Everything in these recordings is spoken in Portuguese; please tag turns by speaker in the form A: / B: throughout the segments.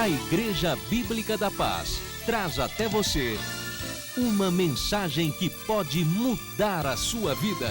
A: A Igreja Bíblica da Paz traz até você uma mensagem que pode mudar a sua vida.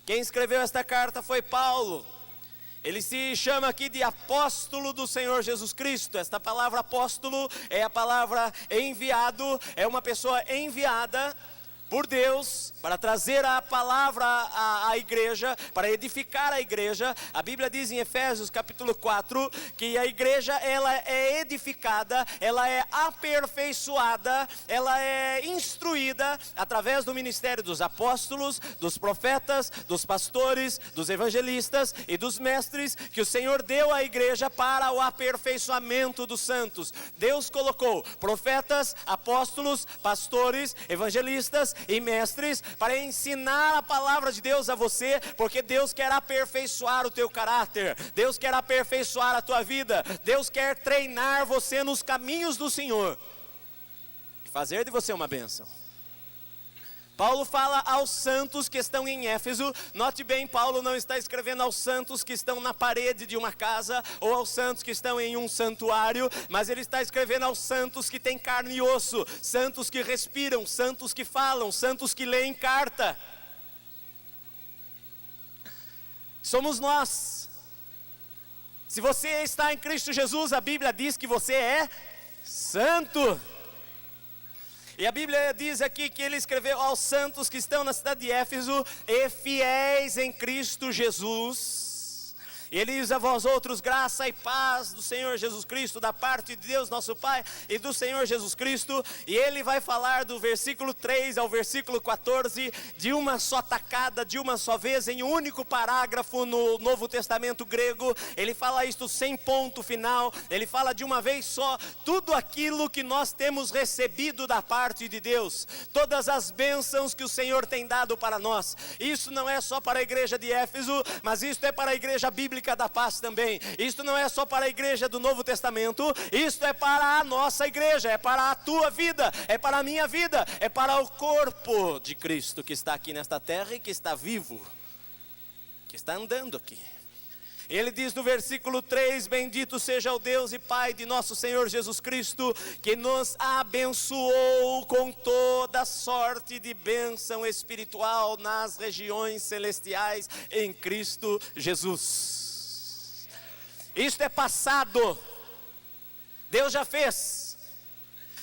B: Quem escreveu esta carta foi Paulo. Ele se chama aqui de apóstolo do Senhor Jesus Cristo. Esta palavra apóstolo é a palavra enviado, é uma pessoa enviada por Deus para trazer a palavra à igreja, para edificar a igreja. A Bíblia diz em Efésios capítulo 4 que a igreja ela é edificada, ela é aperfeiçoada, ela é instruída através do ministério dos apóstolos, dos profetas, dos pastores, dos evangelistas e dos mestres que o Senhor deu à igreja para o aperfeiçoamento dos santos. Deus colocou profetas, apóstolos, pastores, evangelistas e mestres para ensinar a palavra de Deus a você, porque Deus quer aperfeiçoar o teu caráter, Deus quer aperfeiçoar a tua vida, Deus quer treinar você nos caminhos do Senhor e fazer de você uma bênção. Paulo fala aos santos que estão em Éfeso. Note bem, Paulo não está escrevendo aos santos que estão na parede de uma casa ou aos santos que estão em um santuário, mas ele está escrevendo aos santos que têm carne e osso, santos que respiram, santos que falam, santos que leem carta. Somos nós. Se você está em Cristo Jesus, a Bíblia diz que você é santo. E a Bíblia diz aqui que ele escreveu aos santos que estão na cidade de Éfeso, e fiéis em Cristo Jesus. E ele diz a vós outros, graça e paz do Senhor Jesus Cristo, da parte de Deus nosso Pai e do Senhor Jesus Cristo. E ele vai falar do versículo 3 ao versículo 14, de uma só tacada, de uma só vez, em um único parágrafo no Novo Testamento grego. Ele fala isto sem ponto final, ele fala de uma vez só, tudo aquilo que nós temos recebido da parte de Deus, todas as bênçãos que o Senhor tem dado para nós. Isso não é só para a igreja de Éfeso, mas isto é para a igreja bíblica da paz também. Isto não é só para a igreja do Novo Testamento, isto é para a nossa igreja, é para a tua vida, é para a minha vida, é para o corpo de Cristo que está aqui nesta terra e que está vivo, que está andando aqui. Ele diz no versículo 3, bendito seja o Deus e Pai de nosso Senhor Jesus Cristo, que nos abençoou com toda sorte de bênção espiritual nas regiões celestiais em Cristo Jesus. Isto é passado, Deus já fez.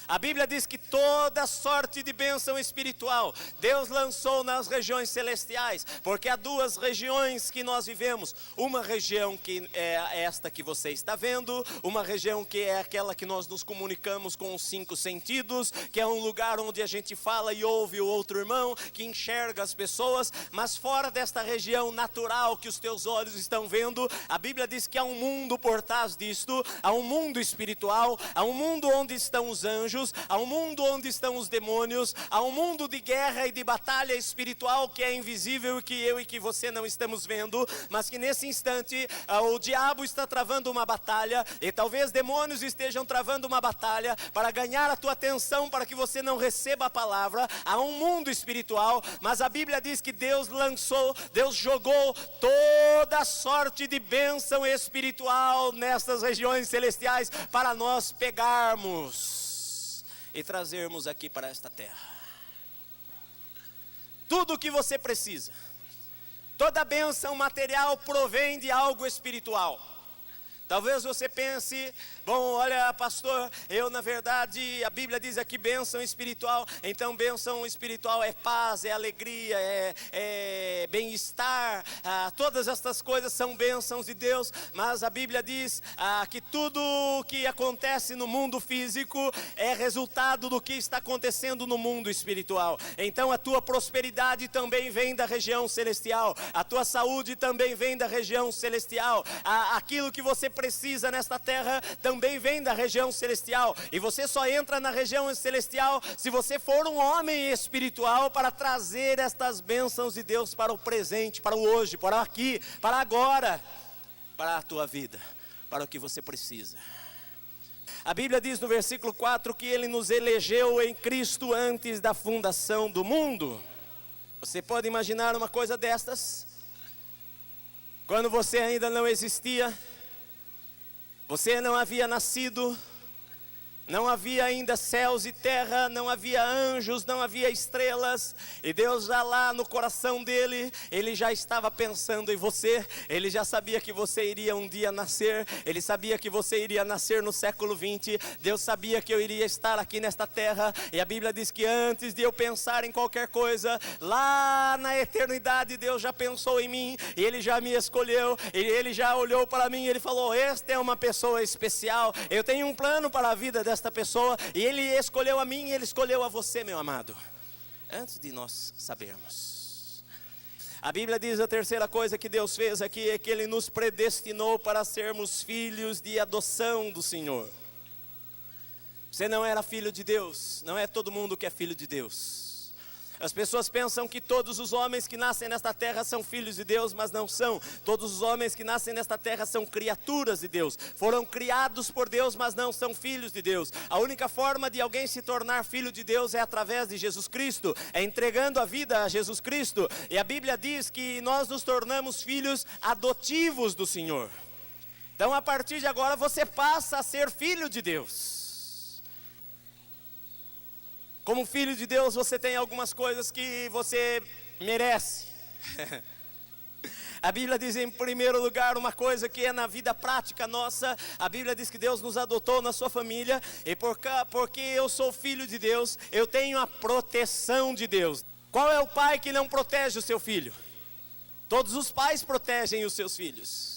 B: A Bíblia diz que toda sorte de bênção espiritual Deus lançou nas regiões celestiais, porque há duas regiões que nós vivemos. Uma região que é esta que você está vendo, uma região que é aquela que nós nos comunicamos com os 5 sentidos, que é um lugar onde a gente fala e ouve o outro irmão, que enxerga as pessoas. Mas fora desta região natural que os teus olhos estão vendo, a Bíblia diz que há um mundo por trás disto, há um mundo espiritual, há um mundo onde estão os anjos, há um mundo onde estão os demônios, há um mundo de guerra e de batalha espiritual que é invisível e que eu e que você não estamos vendo, mas que nesse instante o diabo está travando uma batalha, e talvez demônios estejam travando uma batalha para ganhar a tua atenção, para que você não receba a palavra. Há um mundo espiritual, mas a Bíblia diz que Deus lançou, Deus jogou toda sorte de bênção espiritual nestas regiões celestiais para nós pegarmos e trazermos aqui para esta terra. Tudo o que você precisa, toda bênção material provém de algo espiritual. Talvez você pense, bom, olha pastor, eu na verdade, a Bíblia diz aqui bênção espiritual, então bênção espiritual é paz, é alegria, é bem-estar, todas estas coisas são bênçãos de Deus, mas a Bíblia diz que tudo o que acontece no mundo físico é resultado do que está acontecendo no mundo espiritual. Então a tua prosperidade também vem da região celestial, a tua saúde também vem da região celestial, aquilo que você precisa nesta terra também vem da região celestial, e você só entra na região celestial se você for um homem espiritual para trazer estas bênçãos de Deus para o presente, para o hoje, para o aqui, para agora, para a tua vida, para o que você precisa. A Bíblia diz no versículo 4 que Ele nos elegeu em Cristo antes da fundação do mundo. Você pode imaginar uma coisa destas? Quando você ainda não existia, você não havia nascido, Não havia ainda céus e terra, não havia anjos, não havia estrelas. E Deus já lá no coração dele, ele já estava pensando em você. Ele já sabia que você iria um dia nascer. Ele sabia que você iria nascer no século 20. Deus sabia que eu iria estar aqui nesta terra. E a Bíblia diz que antes de eu pensar em qualquer coisa, lá na eternidade Deus já pensou em mim. E Ele já me escolheu. E Ele já olhou para mim e Ele falou: esta é uma pessoa especial. Eu tenho um plano para a vida desta pessoa, e Ele escolheu a mim e Ele escolheu a você, meu amado, antes de nós sabermos. A Bíblia diz a terceira coisa que Deus fez aqui, é que Ele nos predestinou para sermos filhos de adoção do Senhor. Você não era filho de Deus, não é todo mundo que é filho de Deus. As pessoas pensam que todos os homens que nascem nesta terra são filhos de Deus, mas não são. Todos os homens que nascem nesta terra são criaturas de Deus. Foram criados por Deus, mas não são filhos de Deus. A única forma de alguém se tornar filho de Deus é através de Jesus Cristo, é entregando a vida a Jesus Cristo. E a Bíblia diz que nós nos tornamos filhos adotivos do Senhor. Então, a partir de agora, você passa a ser filho de Deus. Como filho de Deus, você tem algumas coisas que você merece. A Bíblia diz em primeiro lugar uma coisa que é na vida prática nossa. A Bíblia diz que Deus nos adotou na sua família. E porque eu sou filho de Deus, eu tenho a proteção de Deus. Qual é o pai que não protege o seu filho? Todos os pais protegem os seus filhos.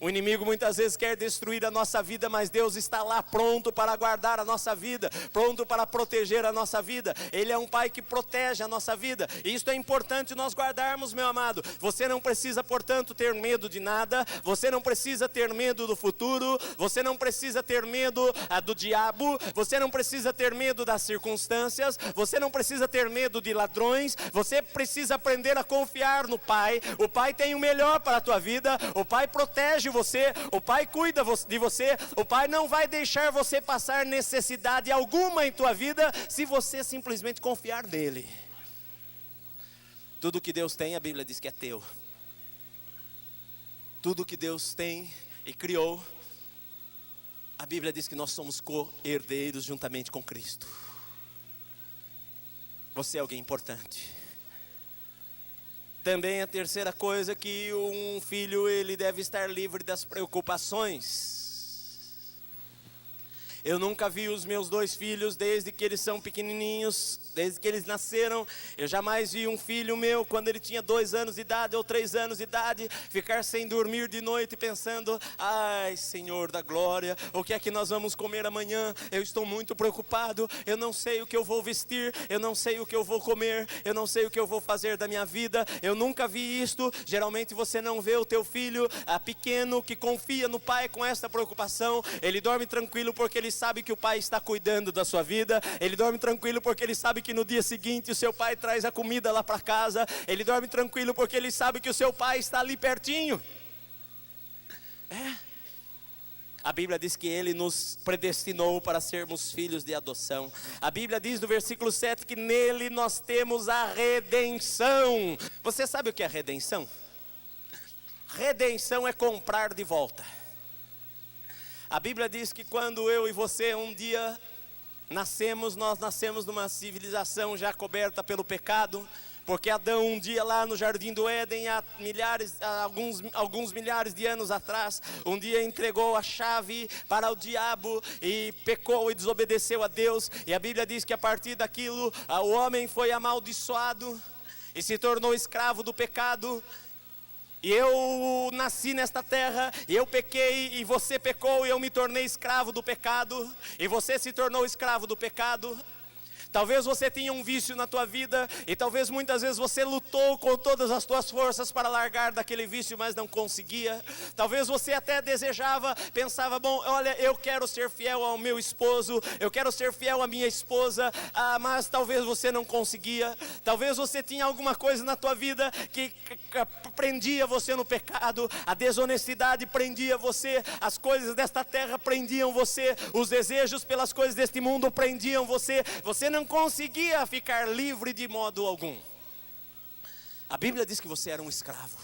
B: O inimigo muitas vezes quer destruir a nossa vida, mas Deus está lá pronto para guardar a nossa vida, pronto para proteger a nossa vida. Ele é um pai que protege a nossa vida, e isso é importante nós guardarmos, meu amado. Você não precisa, portanto, ter medo de nada. Você não precisa ter medo do futuro. Você não precisa ter medo do diabo. Você não precisa ter medo das circunstâncias. Você não precisa ter medo de ladrões. Você precisa aprender a confiar no Pai. O Pai tem o melhor para a tua vida. O Pai protege você, o Pai cuida de você. O Pai não vai deixar você passar necessidade alguma em tua vida, se você simplesmente confiar nele. Tudo que Deus tem, a Bíblia diz que é teu. Tudo que Deus tem e criou, a Bíblia diz que nós somos co-herdeiros juntamente com Cristo. Você é alguém importante. Também a terceira coisa, que um filho, ele deve estar livre das preocupações. Eu nunca vi os meus dois filhos desde que eles são pequenininhos, desde que eles nasceram. Eu jamais vi um filho meu, quando ele tinha 2 anos de idade ou 3 anos de idade, ficar sem dormir de noite pensando: ai, Senhor da glória, o que é que nós vamos comer amanhã? Eu estou muito preocupado, eu não sei o que eu vou vestir, eu não sei o que eu vou comer, eu não sei o que eu vou fazer da minha vida. Eu nunca vi isto. Geralmente você não vê o teu filho pequeno que confia no pai com esta preocupação. Ele dorme tranquilo porque ele sabe que o pai está cuidando da sua vida. Ele dorme tranquilo porque ele sabe que no dia seguinte o seu pai traz a comida lá para casa. Ele dorme tranquilo porque ele sabe que o seu pai está ali pertinho. A Bíblia diz que Ele nos predestinou para sermos filhos de adoção. A Bíblia diz no versículo 7 que nele nós temos a redenção. Você sabe o que é redenção? Redenção é comprar de volta. A Bíblia diz que quando eu e você um dia nascemos, nós nascemos numa civilização já coberta pelo pecado, porque Adão um dia lá no Jardim do Éden, há alguns milhares de anos atrás, um dia entregou a chave para o diabo e pecou e desobedeceu a Deus. E a Bíblia diz que a partir daquilo, o homem foi amaldiçoado e se tornou escravo do pecado. E eu nasci nesta terra, e eu pequei, e você pecou, e eu me tornei escravo do pecado, e você se tornou escravo do pecado. Talvez você tinha um vício na tua vida, e talvez muitas vezes você lutou com todas as tuas forças para largar daquele vício, mas não conseguia. Talvez você até desejava, pensava: bom, olha, eu quero ser fiel ao meu esposo, eu quero ser fiel à minha esposa, mas talvez você não conseguia. Talvez você tinha alguma coisa na tua vida que prendia você no pecado. A desonestidade prendia você, as coisas desta terra prendiam você, os desejos pelas coisas deste mundo prendiam você. Você não conseguia ficar livre de modo algum. A Bíblia diz que você era um escravo.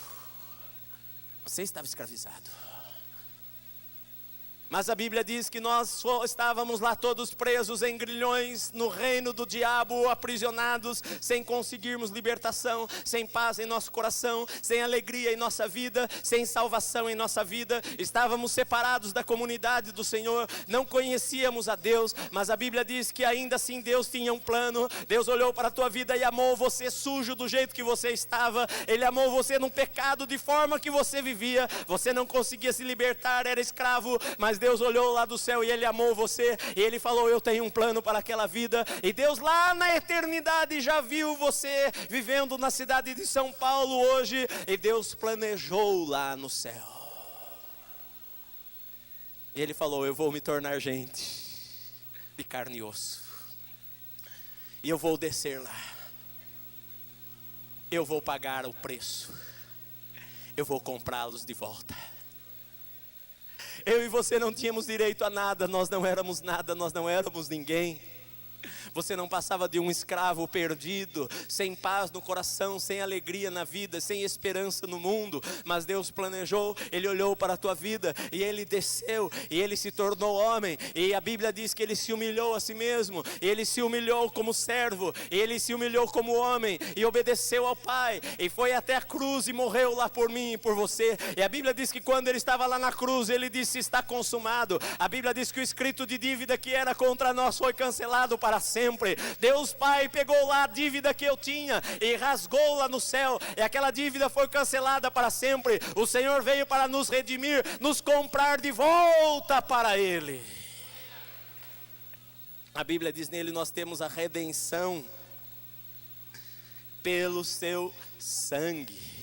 B: Você estava escravizado. Mas a Bíblia diz que nós estávamos lá todos presos em grilhões, no reino do diabo, aprisionados, sem conseguirmos libertação, sem paz em nosso coração, sem alegria em nossa vida, sem salvação em nossa vida. Estávamos separados da comunidade do Senhor, não conhecíamos a Deus, mas a Bíblia diz que ainda assim Deus tinha um plano. Deus olhou para a tua vida e amou você sujo do jeito que você estava. Ele amou você num pecado de forma que você vivia. Você não conseguia se libertar, era escravo, mas Deus olhou lá do céu e Ele amou você. E Ele falou: eu tenho um plano para aquela vida. E Deus lá na eternidade já viu você vivendo na cidade de São Paulo hoje. E Deus planejou lá no céu. E Ele falou: eu vou me tornar gente de carne e osso. E eu vou descer lá. Eu vou pagar o preço. Eu vou comprá-los de volta. Eu e você não tínhamos direito a nada. Nós não éramos nada, nós não éramos ninguém. Você não passava de um escravo perdido, sem paz no coração, sem alegria na vida, sem esperança no mundo. Mas Deus planejou, Ele olhou para a tua vida e Ele desceu e Ele se tornou homem. E a Bíblia diz que Ele se humilhou a si mesmo. Ele se humilhou como servo, Ele se humilhou como homem e obedeceu ao Pai. E foi até a cruz e morreu lá por mim e por você. E a Bíblia diz que quando Ele estava lá na cruz, Ele disse: está consumado. A Bíblia diz que o escrito de dívida que era contra nós foi cancelado para sempre. Deus Pai pegou lá a dívida que eu tinha e rasgou lá no céu, e aquela dívida foi cancelada para sempre. O Senhor veio para nos redimir, nos comprar de volta para Ele. A Bíblia diz: nele nós temos a redenção pelo seu sangue.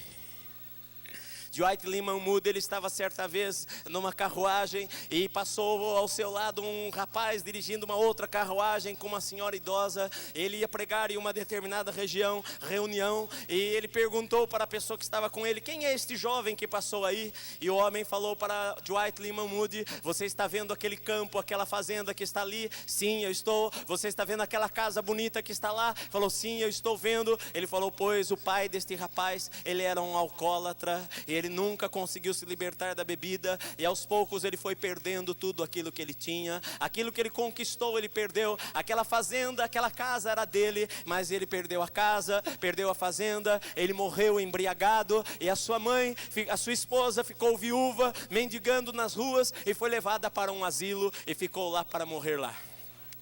B: Dwight Lyman Moody, ele estava certa vez numa carruagem e passou ao seu lado um rapaz dirigindo uma outra carruagem com uma senhora idosa. Ele ia pregar em uma determinada reunião, e ele perguntou para a pessoa que estava com ele: quem é este jovem que passou aí? E o homem falou para Dwight Lyman Moody: você está vendo aquele campo, aquela fazenda que está ali? Sim, eu estou. Você está vendo aquela casa bonita que está lá? Falou: sim, eu estou vendo. Ele falou: pois o pai deste rapaz, ele era um alcoólatra, ele nunca conseguiu se libertar da bebida, e aos poucos ele foi perdendo tudo aquilo que ele tinha. Aquilo que ele conquistou, ele perdeu. Aquela fazenda, aquela casa era dele, mas ele perdeu a casa, perdeu a fazenda. Ele morreu embriagado, e a sua mãe, a sua esposa, ficou viúva, mendigando nas ruas, e foi levada para um asilo e ficou lá para morrer lá.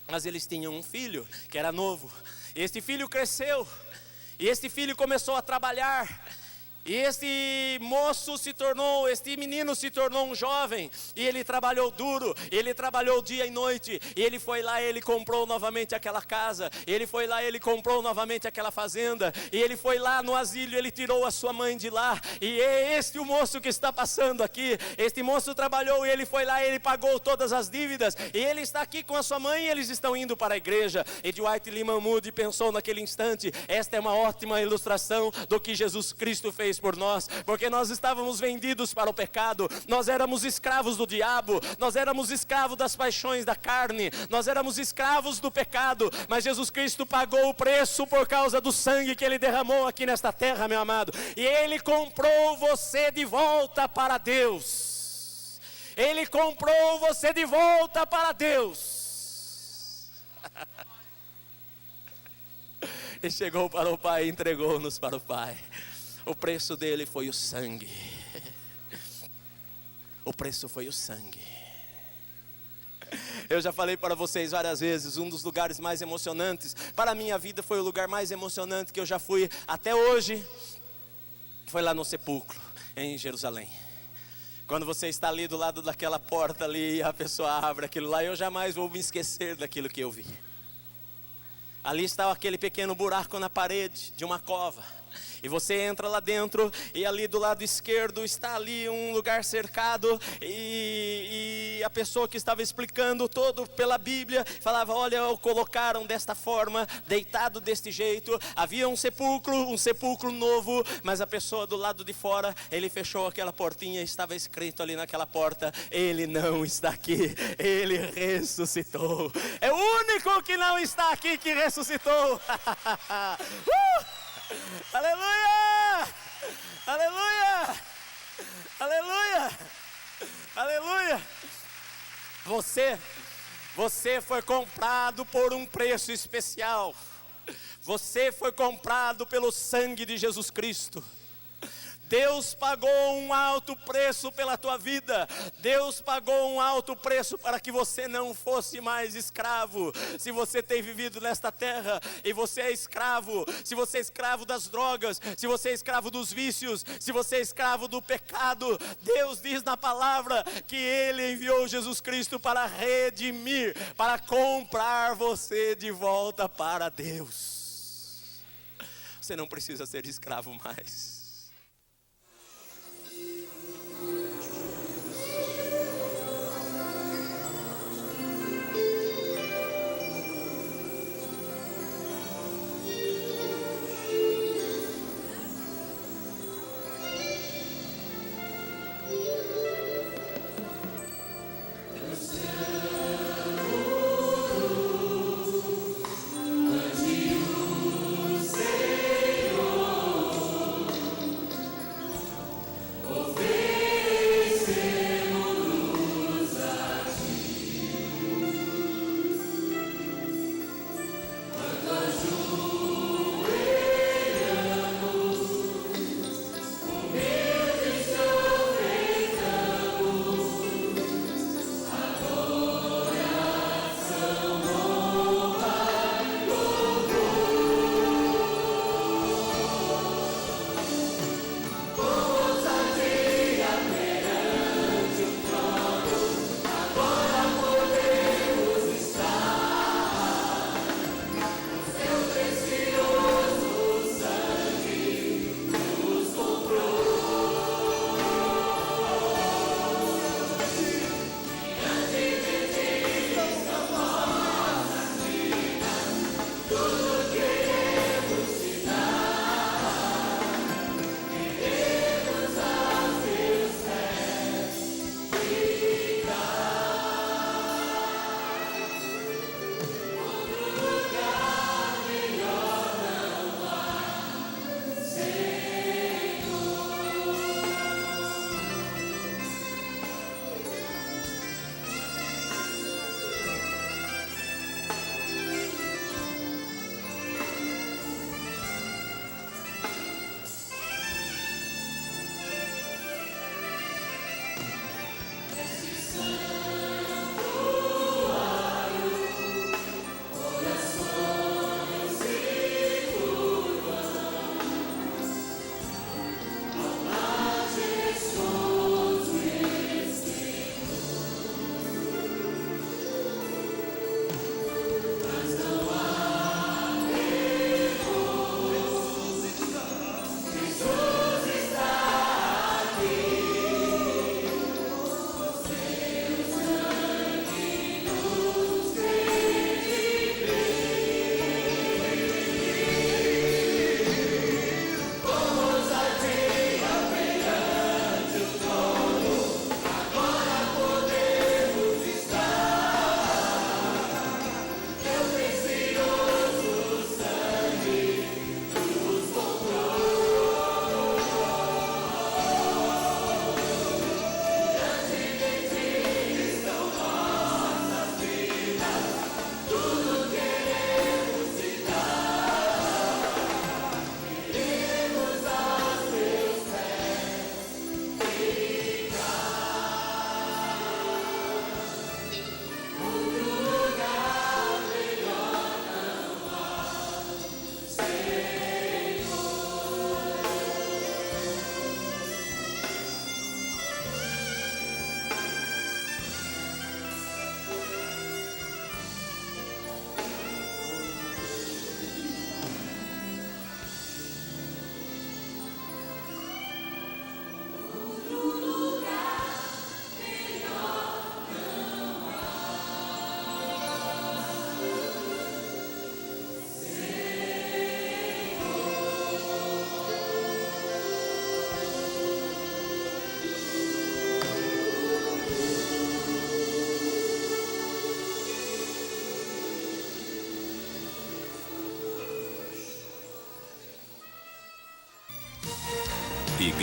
B: Mas eles tinham um filho que era novo, e este filho cresceu, e este filho começou a trabalhar. E este menino se tornou um jovem, e ele trabalhou duro, ele trabalhou dia e noite, e ele foi lá, ele comprou novamente aquela casa, ele foi lá, ele comprou novamente aquela fazenda, e ele foi lá no asilo, ele tirou a sua mãe de lá. E é este o moço que está passando aqui. Este moço trabalhou, e ele foi lá, ele pagou todas as dívidas, e ele está aqui com a sua mãe, e eles estão indo para a igreja. E Dwight Lyman Moody pensou naquele instante: esta é uma ótima ilustração do que Jesus Cristo fez por nós, porque nós estávamos vendidos para o pecado, nós éramos escravos do diabo, nós éramos escravos das paixões da carne, nós éramos escravos do pecado, mas Jesus Cristo pagou o preço por causa do sangue que Ele derramou aqui nesta terra, meu amado, e Ele comprou você de volta para Deus. Ele comprou você de volta para Deus. E chegou para o Pai e entregou-nos para o Pai. O preço dele foi o sangue. O preço foi o sangue. Eu já falei para vocês várias vezes, um dos lugares mais emocionantes para a minha vida foi o lugar mais emocionante que eu já fui até hoje. Foi lá no sepulcro, em Jerusalém. Quando você está ali do lado daquela porta ali, e a pessoa abre aquilo lá, eu jamais vou me esquecer daquilo que eu vi. Ali estava aquele pequeno buraco na parede de uma cova. E você entra lá dentro, e ali do lado esquerdo está ali um lugar cercado, e a pessoa que estava explicando todo pela Bíblia falava: olha, o colocaram desta forma, deitado deste jeito. Havia um sepulcro novo, mas a pessoa do lado de fora, ele fechou aquela portinha, estava escrito ali naquela porta: ele não está aqui, ele ressuscitou. É o único que não está aqui que ressuscitou. Aleluia! Aleluia! Aleluia! Aleluia! Você foi comprado por um preço especial. Você foi comprado pelo sangue de Jesus Cristo. Deus pagou um alto preço pela tua vida. Deus pagou um alto preço para que você não fosse mais escravo. Se você tem vivido nesta terra e você é escravo, se você é escravo das drogas, se você é escravo dos vícios, se você é escravo do pecado, Deus diz na palavra que Ele enviou Jesus Cristo para redimir, para comprar você de volta para Deus. Você não precisa ser escravo mais.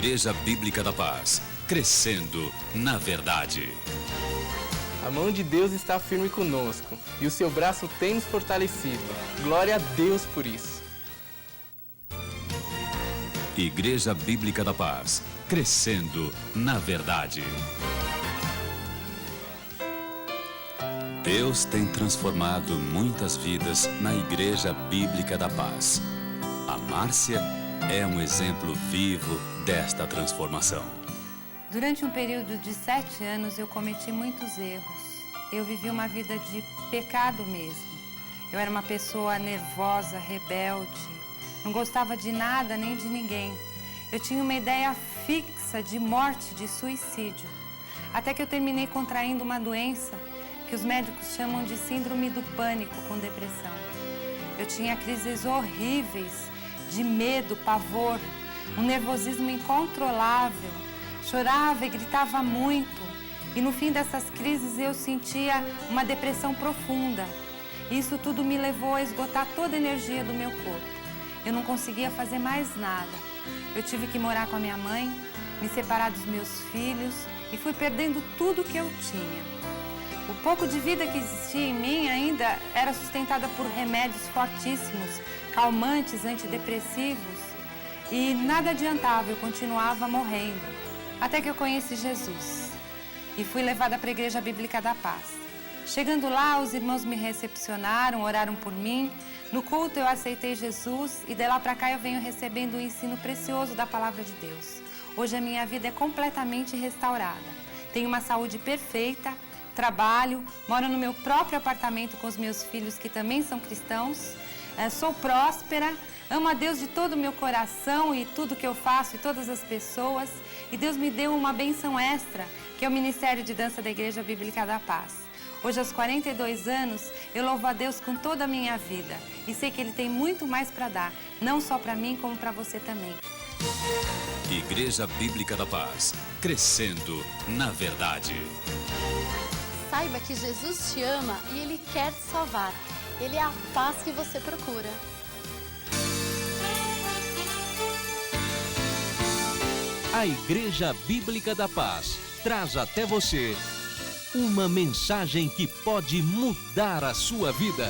C: Igreja Bíblica da Paz, crescendo na verdade. A mão de Deus está firme conosco e o seu braço tem nos fortalecido. Glória a Deus por isso.
D: Igreja Bíblica da Paz, crescendo na verdade. Deus tem transformado muitas vidas na Igreja Bíblica da Paz. A Márcia é um exemplo vivo desta transformação.
E: Durante um período de 7 anos eu cometi muitos erros. Eu vivi uma vida de pecado mesmo. Eu era uma pessoa nervosa, rebelde, não gostava de nada nem de ninguém. Eu tinha uma ideia fixa de morte, de suicídio. Até que eu terminei contraindo uma doença que os médicos chamam de síndrome do pânico com depressão. Eu tinha crises horríveis de medo, pavor, um nervosismo incontrolável. Chorava e gritava muito. E no fim dessas crises eu sentia uma depressão profunda. Isso tudo me levou a esgotar toda a energia do meu corpo. Eu não conseguia fazer mais nada. Eu tive que morar com a minha mãe, me separar dos meus filhos e fui perdendo tudo que eu tinha. O pouco de vida que existia em mim ainda era sustentada por remédios fortíssimos, calmantes, antidepressivos, e nada adiantava, eu continuava morrendo. Até que eu conheci Jesus e fui levada para a Igreja Bíblica da Paz. Chegando lá, os irmãos me recepcionaram, oraram por mim. No culto eu aceitei Jesus e de lá para cá eu venho recebendo um ensino precioso da Palavra de Deus. Hoje a minha vida é completamente restaurada. Tenho uma saúde perfeita, trabalho, moro no meu próprio apartamento com os meus filhos que também são cristãos. Sou próspera, amo a Deus de todo o meu coração e tudo que eu faço e todas as pessoas. E Deus me deu uma bênção extra, que é o Ministério de Dança da Igreja Bíblica da Paz. Hoje, aos 42 anos, eu louvo a Deus com toda a minha vida. E sei que Ele tem muito mais para dar, não só para mim, como para você também.
D: Igreja Bíblica da Paz, crescendo na verdade.
F: Saiba que Jesus te ama e Ele quer te salvar. Ele é a paz que você procura.
A: A Igreja Bíblica da Paz traz até você uma mensagem que pode mudar a sua vida.